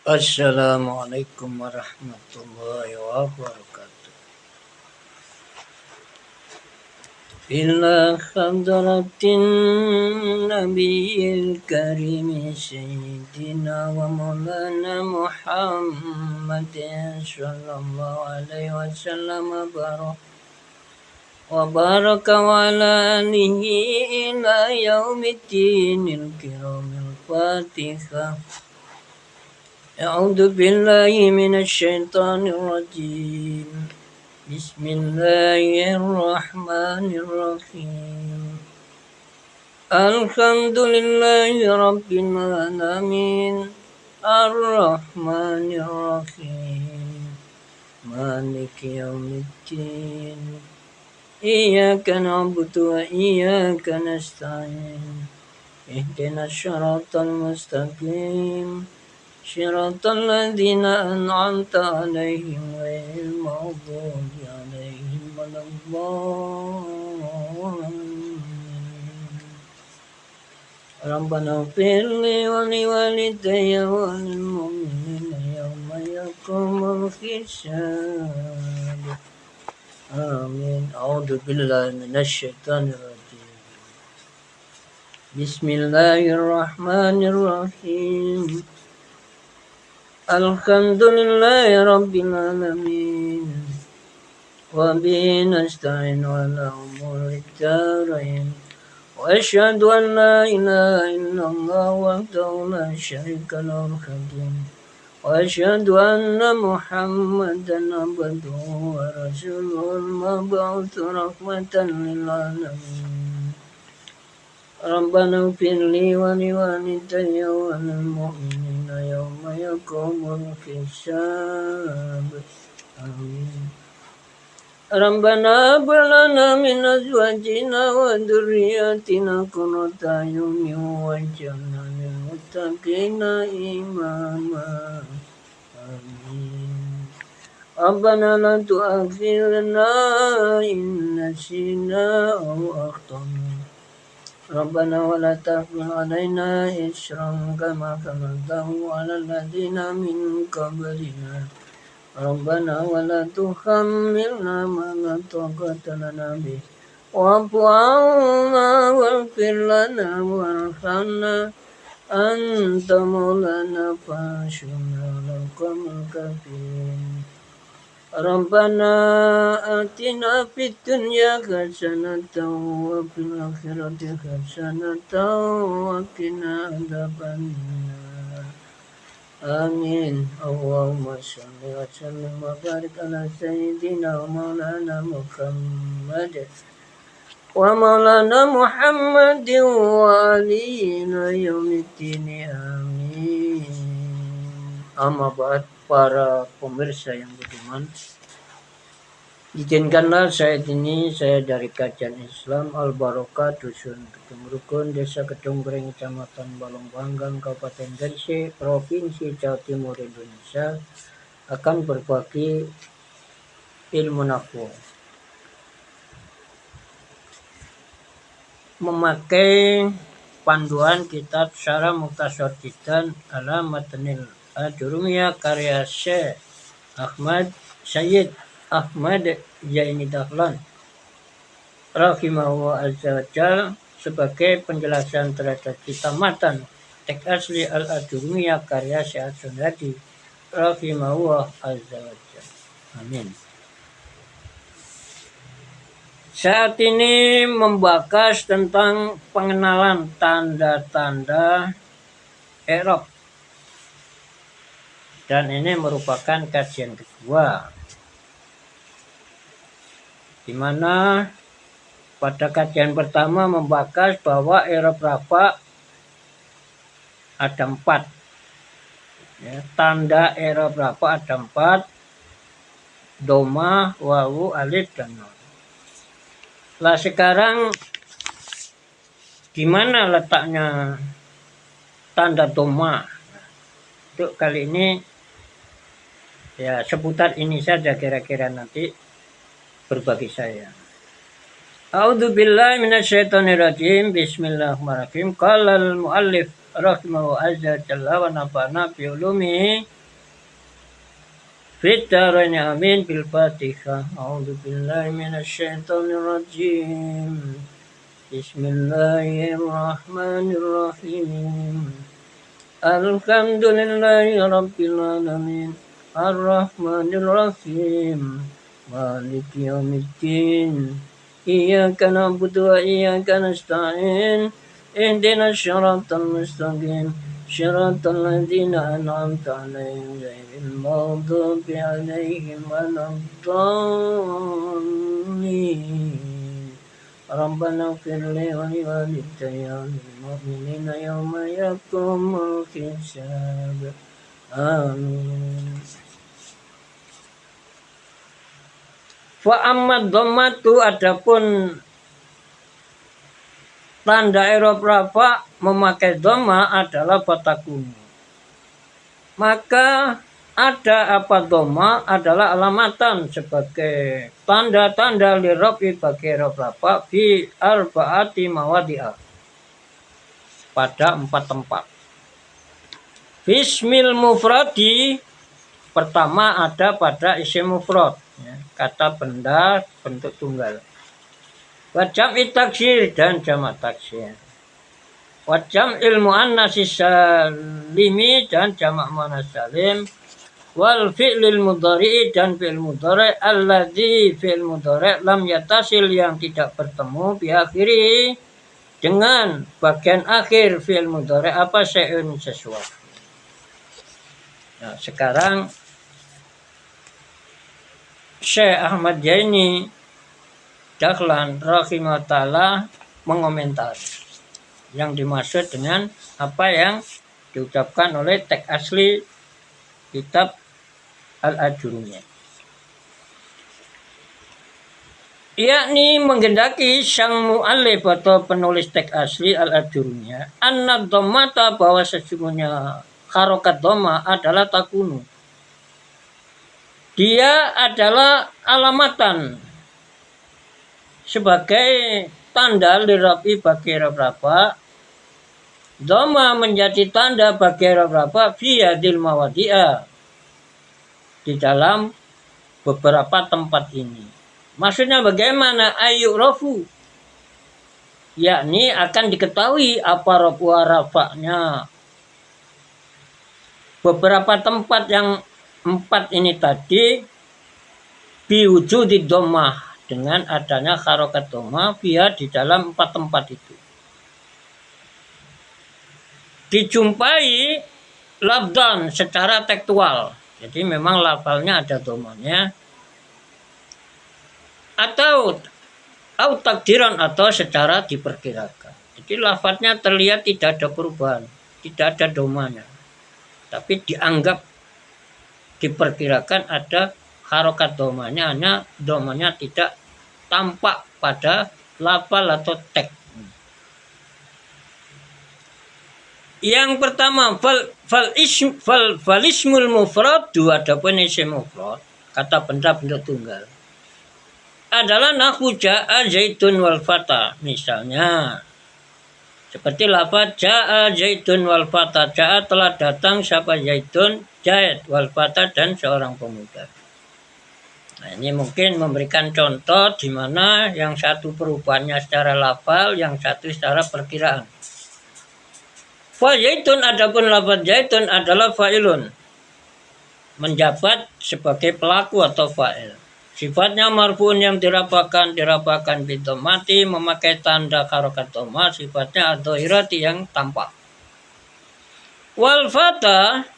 Assalamualaikum warahmatullahi wabarakatuh. إلى حضرة النبي الكريم سيدنا ومولانا محمد صلى الله عليه وسلم وبارك وعلى آله إلى يوم الدين الكرام الفاتحة. أعوذ بالله من الشيطان الرجيم. بسم الله الرحمن الرحيم. الحمد لله رب العالمين الرحمن الرحيم مالك يوم الدين إياك نعبد وإياك نستعين اهدنا الصراط المستقيم صراط الذين أنعمت عليهم غير المغضوب عليهم ولا الضالين. ربنا اغفر لي ولوالدي وللمؤمنين يوم يقوم الحساب. آمين. أعوذ بالله من الشيطان الرجيم. بسم الله الرحمن الرحيم. الحمد لله رب العالمين وبه نستعين على أمور الدارين وأشهد أن لا إله إلا الله وحده لا شريك له القديم وأشهد أن محمدا عبده ورسوله المبعوث رحمة للعالمين. ربنا اغفر لي ولوالدي وللمؤمنين يوم يقوم الحساب. آمين. ربنا هب لنا من أزواجنا وذرياتنا قرة أعين واجعلنا للمتقين إماما. آمين. ربنا لا تؤاخذنا إن نسينا أو أخطأنا. ربنا ولا تحمل علينا إصرا كما حملته على الذين من قبلنا. ربنا ولا تحملنا ما لا طاقة لنا به واعف عنا واغفر لنا وارحمنا أنت مولانا فانصرنا على القوم الكافرين. ربنا آتنا في الدنيا حسنة وفي الآخرة حسنة وقنا عذاب النار. آمين. اللهم صل وسلم وبارك على سيدنا ومولانا محمد وعليه إلى يوم الدين. آمين. Amma ba'd, para pemirsa yang budiman, izinkanlah saya dari Kajian Islam Al-Barokah Dusun Kedung Rukun, Desa Kedung Breng, Kecamatan Balong Banggang, Kabupaten Gresik, Provinsi Jawa Timur, Indonesia, akan berbagi ilmu nahwu memakai panduan kitab Syarah Mukhtasar Jidan ala Matnil Ajurumiyah karya Syekh Sayyid Ahmad Zaini Dahlan rahimahullah azza wa jalla sebagai penjelasan terhadap kitab matan teks asli Al-Ajurumiyah karya Syekh Sunadi rahimahullah azza wa jalla. Amin. Saat ini membahas tentang pengenalan tanda-tanda i'rab. Dan ini merupakan kajian kedua, di mana pada kajian pertama membahas bahwa i'rab rafa ada 4. Ya, tanda i'rab rafa ada 4: dhamma, wawu, alif, dan nun. Lah sekarang gimana letaknya tanda dhamma? Untuk kali ini ya seputar ini saja kira-kira nanti berbagi saya. A'udzubillahi minasyaitonirrajim. Bismillahirrahmanirrahim. Qala al-muallif rahimahu azza jalla wa nafa'na bi ulumihi Fitrani amin bil Fatihah. A'udzu billahi minasyaitonir rajim. Bismillahirrahmanirrahim. Alhamdulillahi rabbil alamin. Ar-Rahmanir Rahim. Maliki yaumiddin. Iyyaka na'budu wa iyyaka nasta'in. Ihdinas siratal mustaqim. Siratal ladzina an'amta 'alaihim ghairil maghdubi 'alaihim waladdallin. ربنا اغفر لي ولوالدي وللمؤمنين يوم يقوم الحساب آمين. Fa amma dhammatu, adapun tanda i'rab rafa memakai dhamma adalah fatakun. Maka ada apa dhamma adalah alamatan sebagai tanda-tanda lirafi bagi i'rab rafa fi arba'ati mawadi'ah, pada 4 tempat. Bismil mufradi, pertama ada pada isim mufrad, ya, kata benda bentuk tunggal. Wa jam'i taksir dan jamak taksir. Wa jam'il muannats salimi dan jamak muannats salim. Wal fi'lil mudhari'i dan fi'il mudhari' alladzi fi'il mudhari' lam yatasil, yang tidak bertemu bi akhiri dengan bagian akhir fi'il mudhari' apa syai'un sesuatu. Nah, sekarang Syekh Ahmad Jaini Dahlan rahimahullah ta'ala mengomentari yang dimaksud dengan apa yang diucapkan oleh teks asli kitab Al-Ajurumiyah, yakni menghendaki sang mu'allif atau penulis teks asli Al-Ajurumiyah anna dhammata, bahwa sesungguhnya harokat dhamma adalah takunu, dia adalah alamatan sebagai tanda lirafi bagi i'rab rafa. Dhamma menjadi tanda bagi i'rab rafa fi hadil mawadi'ah, di dalam beberapa tempat ini. Maksudnya bagaimana? Ayyurafu, yakni akan diketahui apa rafu rafa'nya. Beberapa tempat yang 4 ini tadi biwujudi dhammah, dengan adanya harokat dhamma via di dalam 4 tempat itu. Dijumpai labdan secara tekstual, jadi memang lafalnya ada dhammanya, atau takdiran atau secara diperkirakan. Jadi lafadznya terlihat tidak ada perubahan, tidak ada dhammanya, tapi dianggap diperkirakan ada harokat dhammanya, hanya dhammanya tidak tampak pada lafal atau teks. Yang pertama fal ismul mufrad, adapun isim mufrad kata benda bentuk tunggal adalah nahwu ja'a zaitun wal fata. Misalnya seperti lafaz ja'a zaitun wal fata, ja'a telah datang siapa zaitun, Zaid, wal fata dan seorang pemuda. Nah, ini mungkin memberikan contoh di mana yang satu perubahannya secara lafal, yang satu secara perkiraan. Fa zaitun, adapun lafaz zaitun adalah fa'ilun, menjabat sebagai pelaku atau fa'il. Sifatnya marfu'un yang dirafakan bidhammati, memakai tanda harokat dhamma, sifatnya adh-dhahirati yang tampak. Wal fata,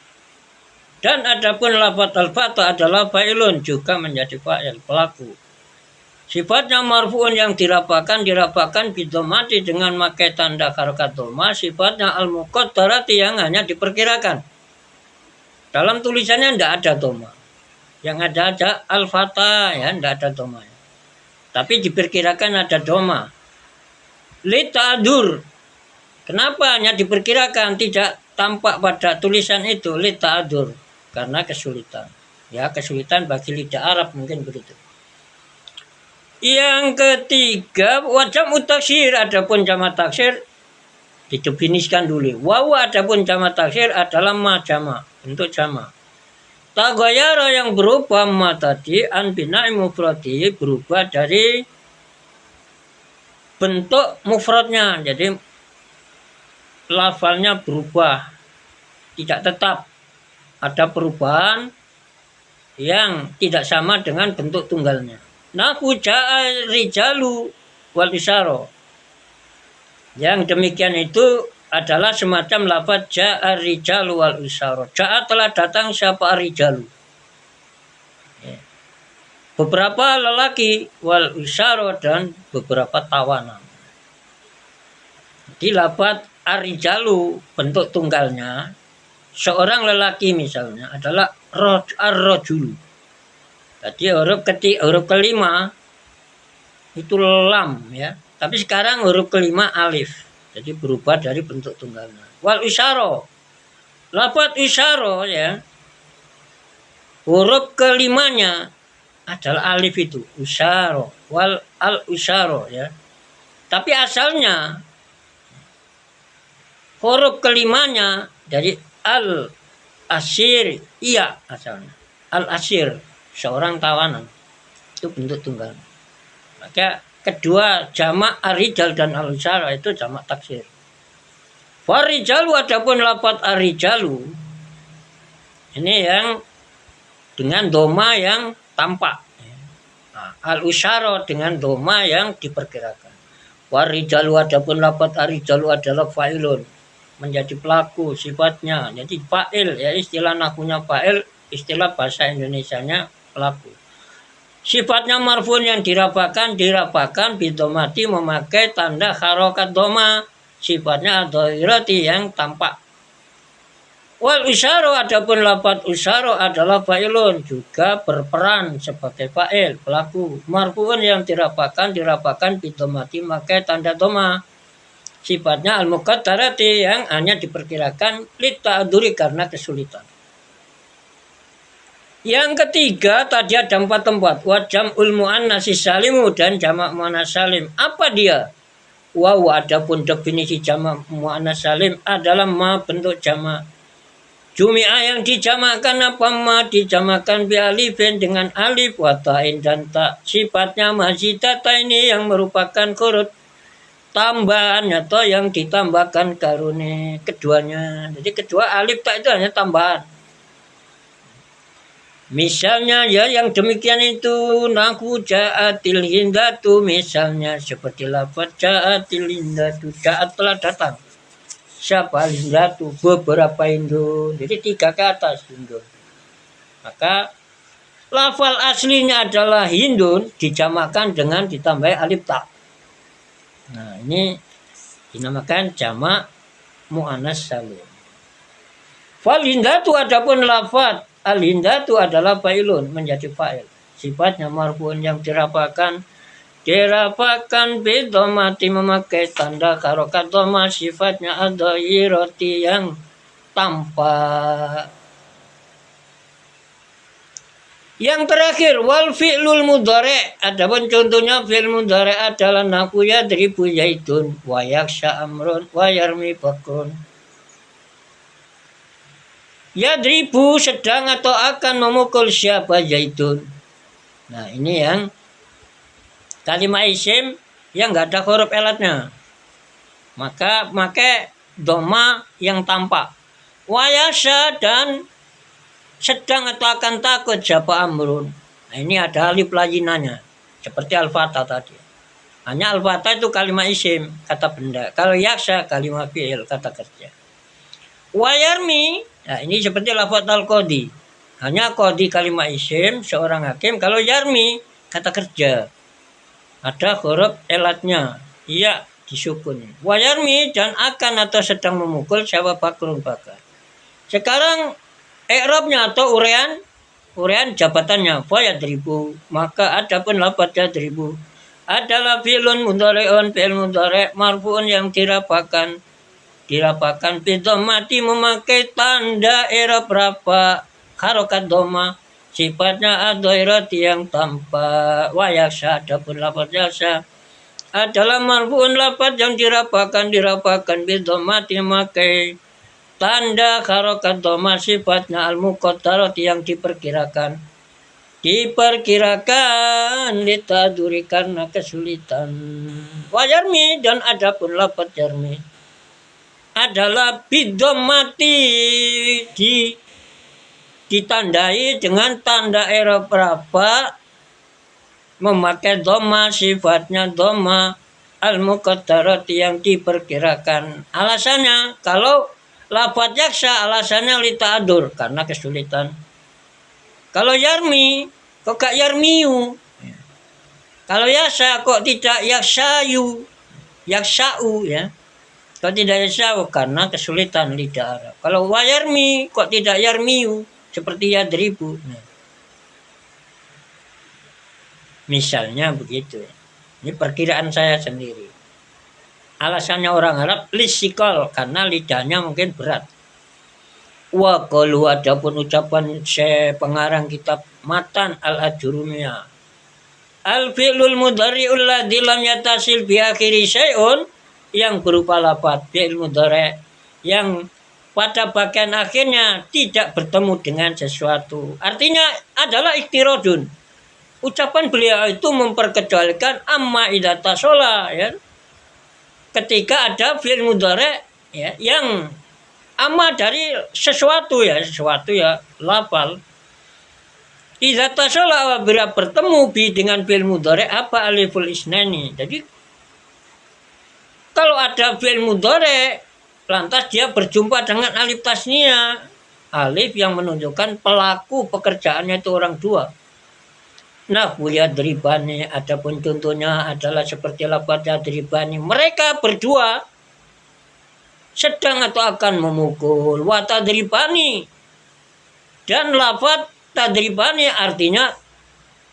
dan adapun lafaz al-fata adalah fa'ilun, juga menjadi fa'il, pelaku. Sifatnya marfu'un yang dirafakan bidhammati, dengan memakai tanda harokat dhamma, sifatnya al-muqaddarati yang hanya diperkirakan. Dalam tulisannya tidak ada dhamma, yang ada al-fata, ya, tidak ada dhamma, tapi diperkirakan ada dhamma. Li ta'dur, kenapa hanya diperkirakan, tidak tampak pada tulisan itu? Li ta'dur, karena kesulitan, ya, kesulitan bagi lidah Arab, mungkin begitu. Yang ketiga wajam utaksir, adapun jamak taksir didefinisikan dulu. Wawa, adapun jamak taksir adalah ma jamak, bentuk jamak. Tagayara yang berubah ma tadi an bina'i mufradi berubah dari bentuk mufradnya. Jadi lafalnya berubah, tidak tetap. Ada perubahan yang tidak sama dengan bentuk tunggalnya. Nahu ja'a rijalu wal isyara. Yang demikian itu adalah semacam lafaz ja'a rijalu wal isyara. Ja'a telah datang siapa rijalu. Beberapa lelaki wal isyara dan beberapa tawanan. Di lafaz ar-rijalu bentuk tunggalnya seorang lelaki misalnya adalah ar-rajul. Tadi huruf kelima itu lam ya. Tapi sekarang huruf kelima alif. Jadi berubah dari bentuk tunggalnya. Wal isyara. Lafaz isyara ya. Huruf kelimanya adalah alif itu, isyara. Wal al isyara ya. Tapi asalnya huruf kelimanya dari al asir iya asalnya. Al asir seorang tawanan. Itu bentuk tunggal. Maka kedua jamak ar-rijal dan al-isyara itu jamak taksir. Farijalu adapun lafaz ar-rijalu ini yang dengan doma yang tampak. Nah, al-isyara dengan doma yang diperkirakan. Farijalu adapun lafaz ar-rijalu adalah fa'ilun, menjadi pelaku sifatnya. Jadi fa'il ya, istilah nahwunya fa'il, istilah bahasa Indonesianya pelaku. Sifatnya marfu'un yang dirafakan bidomati memakai tanda harokat doma. Sifatnya adhirati yang tampak. Wal isyara adapun lafaz isyara adalah fa'ilun, juga berperan sebagai fa'il pelaku. Marfu'un yang dirafakan bidomati memakai tanda doma. Sifatnya al-muqaddarati yang hanya diperkirakan lita'adzuri karena kesulitan. Yang ketiga tadi ada 4 tempat. Wa jam'ul muannats salimu dan jamak muannats salim. Apa dia? Wa adapun definisi jamak muannats salim adalah ma bentuk jamak. Jumi'ah yang dijamakkan apa ma dijamakkan bi alifin dengan alif wa ta'in dan ta. Sifatnya mazidata ini yang merupakan huruf tambahan atau yang ditambahkan karune keduanya. Jadi kedua alif ta itu hanya tambahan. Misalnya ya yang demikian itu nahu ja'atil hindatu, misalnya seperti lafaz ja'atil hindatu, ja'at telah datang. Siapa hindatu? Beberapa hindun. Jadi 3 ke atas hindun. Maka lafal aslinya adalah hindun dijamakkan dengan ditambah alif ta. Nah, ini dinamakan jamak muannats salim. Fal hindatu adapun lafaz al-hindatu adalah fa'ilun, menjadi fa'il. Sifatnya marfu'un yang dirafakan bidomati memakai tanda harokat doma. Sifatnya adhirati yang tampak. Yang terakhir wal fi'lul mudhari'. Adapun contohnya fi'il mudhari' adalah nahu yadribu zaidun wa yaksha amrun wa yarmi bakrun. Yadribu sedang atau akan memukul siapa zaidun. Nah, ini yang kalimat isim yang enggak ada huruf elatnya. Maka pakai doma yang tampak. Wa yasha dan sedang atau akan takut siapa amrun. Nah, ini ada alif layinanya seperti al-fatah tadi. Hanya al-fatah itu kalimat isim, kata benda. Kalau yaksha kalimat fi'il, kata kerja. Wa yarmi, nah ini seperti lafaz al-qadhi. Hanya qadhi kalimat isim seorang hakim. Kalau yarmi kata kerja. Ada huruf elatnya. Iya disukun. Wa yarmi dan akan atau sedang memukul siapa bakrun bakar. Sekarang i'rabnya atau urean jabatannya fa yadribu. Maka adapun lafaz yadribu adalah fi'lun mudhari'un, fi'il mudhari' marfu'un yang dirafakan bidomati memakai tanda i'rab rafa harokat doma. Sifatnya adhirati yang tampak. Wa yaksha adapun lafaz yaksha adalah marfu'un lafaz yang dirafakan bidomati memakai tanda harokat dhamma sifatnya al-muqaddarat yang diperkirakan litaduri karena kesulitan. Wajarmi dan adapun lafaz jarmi adalah bidomati ditandai dengan tanda i'rab rafa memakai dhamma sifatnya dhamma al-muqaddarat yang diperkirakan. Alasannya kalau lafaz yaksa alasannya lita'adur karena kesulitan. Kalau yarmi kok gak yarmiu. Kalau yasa kok tidak yaksayu. Yaksa'u ya. Kok tidak yaksa'u karena kesulitan lidah Arab. Kalau wayarmi kok tidak yarmiu seperti yadribu. Nah. Misalnya begitu. Ini perkiraan saya sendiri. Alasannya orang Arab lisikol karena lidahnya mungkin berat. Wa qalu adapun ucapan pengarang kitab Matan al-Ajurumiyah. Al-fi'lul mudhari'ul ladzi lam yatasil bi akhiri syai'un yang berupa lafaz fi'il mudhari' yang pada bagian akhirnya tidak bertemu dengan sesuatu. Artinya adalah ikhtirodun. Ucapan beliau itu memperkecualikan amma idza tasola ya. Ketika ada fi'il mudhari' ya yang amma dari sesuatu ya lafal. Idza tasola bila bertemu bi dengan fi'il mudhari' apa aliful isnani. Jadi kalau ada fi'il mudhari' lantas dia berjumpa dengan alif tasniyah. Alif yang menunjukkan pelaku pekerjaannya itu orang dua. Nah, yadribani adapun contohnya adalah seperti lafaz yadribani. Mereka berdua sedang atau akan memukul. Wa tadribani. Dan lafaz tadribani artinya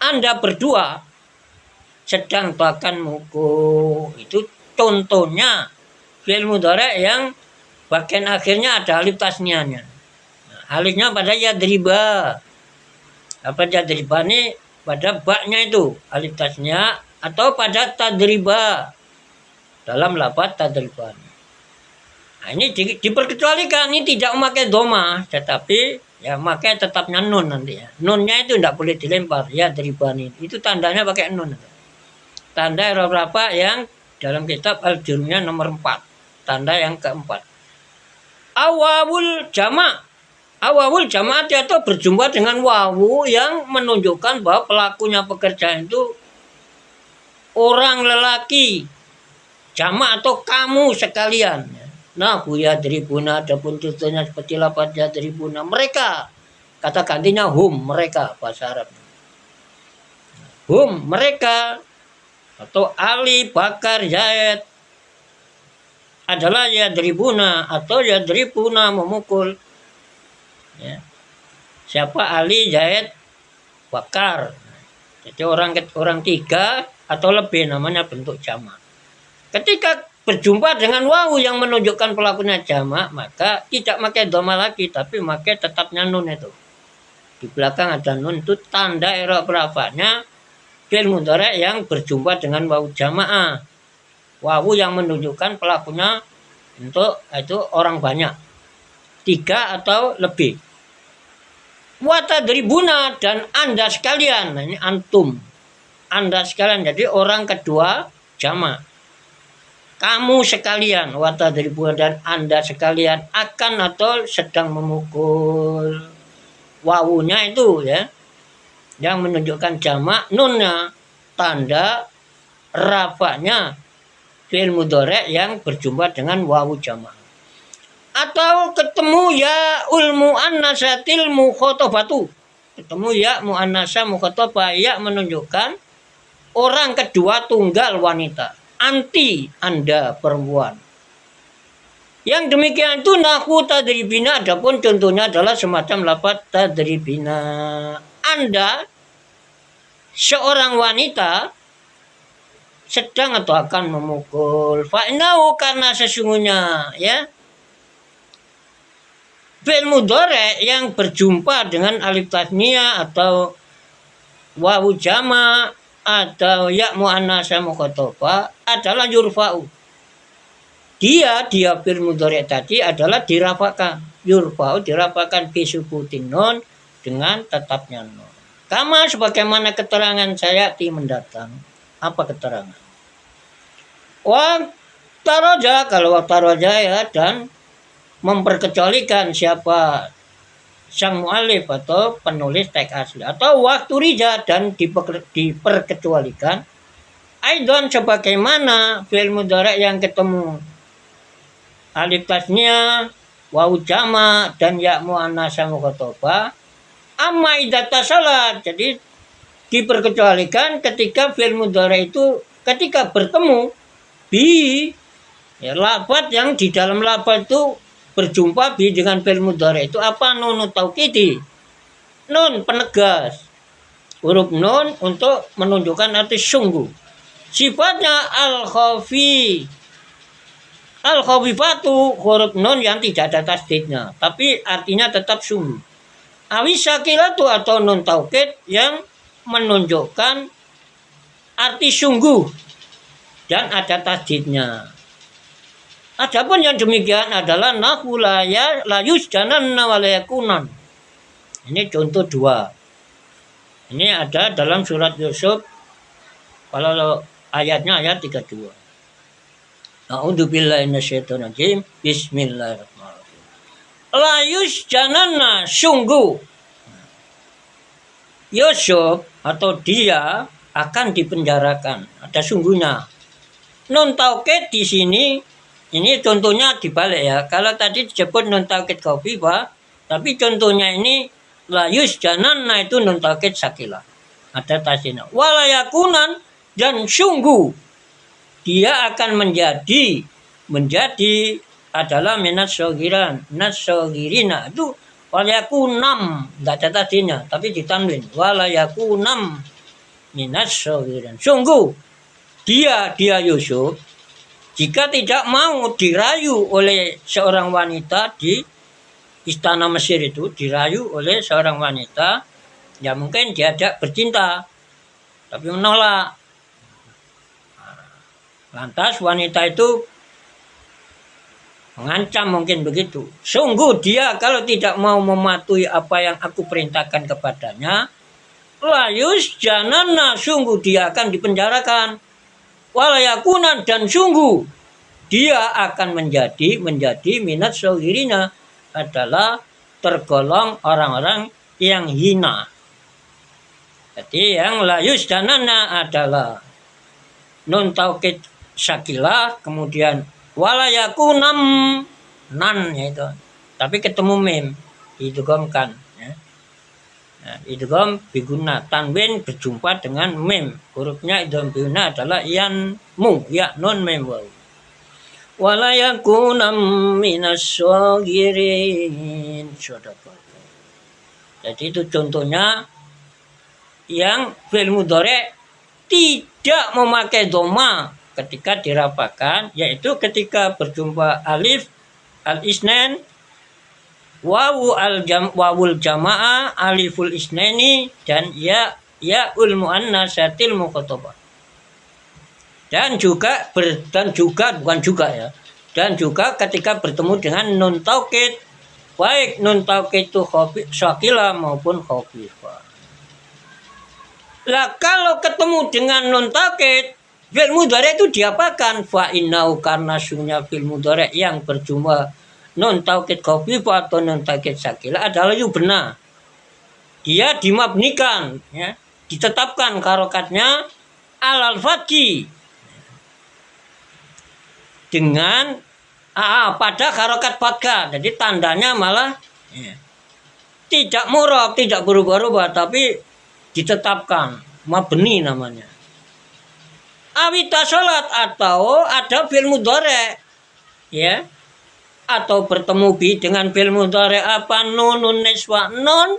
Anda berdua sedang atau akan memukul. Itu contohnya fi'il mudhari' yang bagian akhirnya ada alif tasniyahnya. Nah, alifnya pada yadriba. Apa yadribani pada baknya itu alif tasnya atau pada tadriba dalam lafaz tadriban. Nah, ini diperkecualikan, ini tidak memakai doma tetapi ya memakai tetapnya nun nanti ya. Nunnya itu tidak boleh dilempar ya dribani. Itu tandanya pakai nun. Tanda rafa yang dalam kitab Al-Jurmiyah nomor 4. Tanda yang keempat. Awawul jama'. Awawul jamaat atau berjumpa dengan wawu yang menunjukkan bahwa pelakunya pekerjaan itu orang lelaki, jama' atau kamu sekalian. Nah, yadribuna adapun contohnya seperti lafaz yadribuna mereka. Kata gantinya hum mereka bahasa Arab. Hum mereka atau Ali, Bakar, Zaid adalah yadribuna atau yadribuna memukul. Ya. Siapa Ali, Zaid, Bakar. Jadi orang tiga atau lebih namanya bentuk jamak. Ketika berjumpa dengan wawu yang menunjukkan pelakunya jamak, maka tidak pakai dhamma lagi, tapi pakai tetapnya nun itu. Di belakang ada nun itu tanda i'rab rafa'nya fi'il mudhari' yang berjumpa dengan wawu jamaah. Wawu yang menunjukkan pelakunya itu orang banyak. 3 atau lebih. Wa tadribuna dan Anda sekalian. Nah, ini antum. Anda sekalian. Jadi orang kedua jamak. Kamu sekalian. Wa tadribuna dan Anda sekalian akan atau sedang memukul. Wawunya itu ya. Yang menunjukkan jamak. Nunnya tanda rafa'nya fi'il mudhari' yang berjumpa dengan wawu jamak. Atau ketemu ya mu'annasatil mukhatabatu. Ketemu ya mu'annasah mukhatabah, ya menunjukkan orang kedua tunggal wanita. Anti Anda perempuan. Yang demikian itu nahu tadribina, adapun contohnya adalah semacam lafaz tadribina. Anda seorang wanita sedang atau akan memukul. Fa'innahu karena sesungguhnya ya fi'il mudhari' yang berjumpa dengan alif tasniyah atau wawu jama' atau ya muannasah mukhatabah adalah yurfa'u. dia fi'il mudhari' tadi adalah dirafakan. Yurfa'u dirafakan bisubutin nun dengan tetapnya nun. Kama sebagaimana keterangan sayati mendatang. Apa keterangan? Waktaraja, kalau waktaraja ya, dan memperkecualikan siapa sang mu'alif atau penulis teks asli, atau waktu rija dan diperkecualikan aidon sebagaimana fi'il mudhari' yang ketemu alif tasnya, wawu jama dan ya muannasa mukhatabah. Amma idza tasalat, jadi diperkecualikan ketika fi'il mudhari' itu ketika bertemu bi ya, lafaz yang di dalam lafaz itu berjumpa bi dengan fi'il mudhari' itu apa? Nun taukidi, nun penegas, huruf nun untuk menunjukkan arti sungguh. Sifatnya al-khafifatu, huruf nun yang tidak ada tasdidnya, tapi artinya tetap sungguh. Awisakilatu atau nun taukid yang menunjukkan arti sungguh dan ada tasdidnya. Adapun yang demikian adalah nahu la yusjananna wa la yakunan. Ini contoh 2. Ini ada dalam surat Yusuf. Kalau ayatnya ayat 32. A'udzubillahi minasyaitonirrajim. Bismillahirrahmanirrahim. La yusjananna, sungguh Yusuf atau dia akan dipenjarakan. Ada sungguhnya. Nun taukid di sini ini contohnya dibalik ya. Kalau tadi disebut nun taukid khafifah, tapi contohnya ini la yusjananna itu nun taukid sakilah. Ada tasdidnya. Walayakunan, dan sungguh dia akan menjadi adalah minat sogirina itu walayakunam, tidak ada tasdidnya tapi ditanwin walayakunam minat sogiran. Sungguh dia Yusuf, jika tidak mau dirayu oleh seorang wanita di istana Mesir itu, dirayu oleh seorang wanita, ya mungkin diajak bercinta tapi menolak. Lantas wanita itu mengancam, mungkin begitu. Sungguh dia kalau tidak mau mematuhi apa yang aku perintahkan kepadanya, layus janana, sungguh dia akan dipenjarakan. Walayakunan, dan sungguh dia akan menjadi minat sogirina, adalah tergolong orang-orang yang hina. Jadi yang layus janana adalah nun taukid sakilah, kemudian walayakunam nan itu, tapi ketemu mim diidghamkan ya. Nah, idgham biguna, tanwin berjumpa dengan mim, hurufnya idgham biguna adalah yan mu, ya nun mim waw. Walayakunam minas shagirin. Jadi itu contohnya yang fi'il mudhari' tidak memakai dhamma ketika dirafakan, yaitu ketika berjumpa alif al-isnain, wawul jamaah, aliful isnaini, dan ya'ul muannatsatil mukhatabah. Dan juga ketika bertemu dengan nun taukid, baik nun taukid itu syakila maupun khafifah. Lah kalau ketemu dengan nun taukid, fi'il mudhari' itu diapakan? Fa innahu, karena sungguhnya fi'il mudhari' yang berjumlah nun taukid khafifah atau nun taukid sakila adalah yubna. Dia dimabnikan ya, ditetapkan harokatnya alal fathi dengan pada harokat fathah. Jadi tandanya malah ya, tidak murab, tidak berubah-ubah, tapi ditetapkan mabni namanya. Awita salat, atau ada fi'il mudhari' ya, atau bertemu bi dengan fi'il mudhari' apa? Nunun niswa, nun.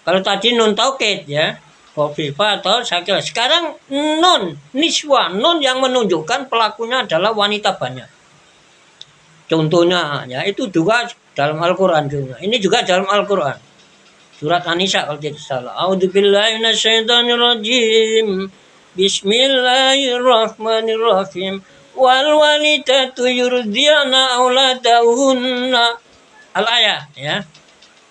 Kalau tadi nun taukid ya, khafifah atau sakila. Sekarang nun niswa, nun yang menunjukkan pelakunya adalah wanita banyak. Contohnya ya, itu juga dalam Al-Qur'an juga. Ini juga dalam Al-Qur'an. Surat An-Nisa kalau tidak salah. A'udzubillahi minasyaitonirrajim. Bismillahirrahmanirrahim. wal walidatu yurdiana auladahunna. Al-ayah ya.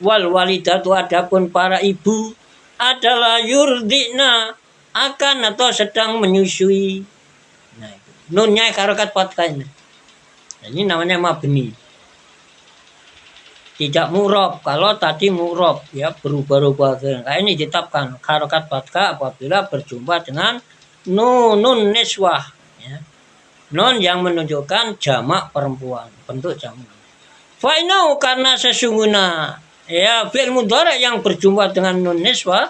Wal walidatu adapun para ibu adalah yurdina akan atau sedang menyusui. Nah, itu. Nunnya harokat fathah ini. Nah, ini namanya mabni. Tidak mu'rab. Kalau tadi mu'rab ya berubah-ubah. Nah, ini ditetapkan harokat fathah apabila berjumpa dengan nun niswah ya. Nun yang menunjukkan jamak perempuan, bentuk jamak. Fa'inau karena sesungguhnya ya fi'il mudhari yang berjumpa dengan nun niswah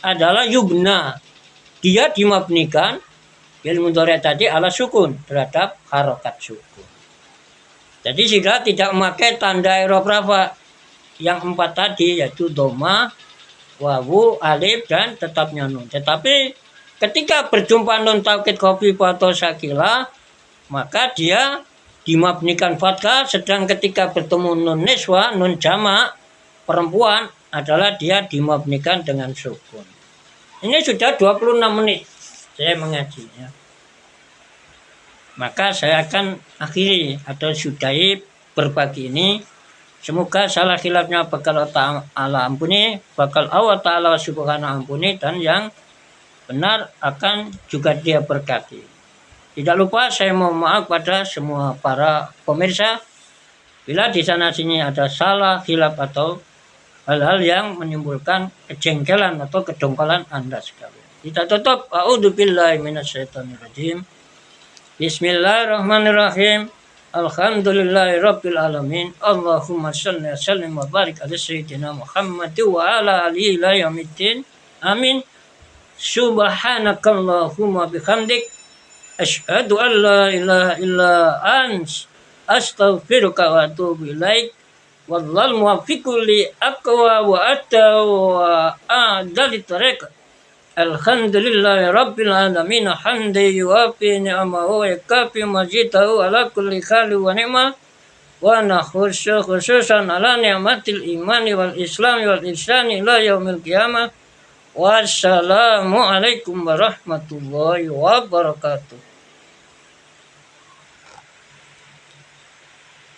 adalah yubna. Dia dimabnikan fi'il mudhari tadi ala sukun terhadap harokat sukun. Jadi jika tidak memakai tanda i'rab rafa yang 4 tadi yaitu dhamma, wawu, alif dan tetapnya nun. Tetapi ketika berjumpa nun taukid khafifah atau sakilah maka dia dimabnikan fathah, sedang ketika bertemu nun niswa, nun jamak perempuan adalah dia dimabnikan dengan sukun. Ini sudah 26 menit saya mengajinya. Maka saya akan akhiri atau sudahi berbagi ini. Semoga salah khilafnya bakal Allah ampuni, bakal Allah Ta'ala subhanahu ampuni, dan yang benar akan juga dia berkati. Tidak lupa saya mohon maaf pada semua para pemirsa bila di sana sini ada salah, khilaf atau hal-hal yang menimbulkan kejengkelan atau kedongkolan Anda sekalian. Kita tutup. A'udzubillahi minasyaitonirrajim. Bismillahirrahmanirrahim. Alhamdulillahirabbil alamin. Allahumma shalli wa sallim wa barik ala sayyidina Muhammad wa ala alihi ila yaumiddin. Amin. Subhanakallahumma bihamdik asyhadu an la ilaha illa ants astaghfiruka wa atubu ilaik. Wallal muwaffiqu li aqwa wa atta wa a'dali tariq. Alhamdulillahi rabbil alamin hamdi yuwafi ni'amahu wa yakafi majidahu ala kulli khali wa ni'mah wa nakhushu khususan ala ni'matil imani wal islami wal ihsani ila yaumil qiyamah. Wassalamualaikum warahmatullahi wabarakatuh.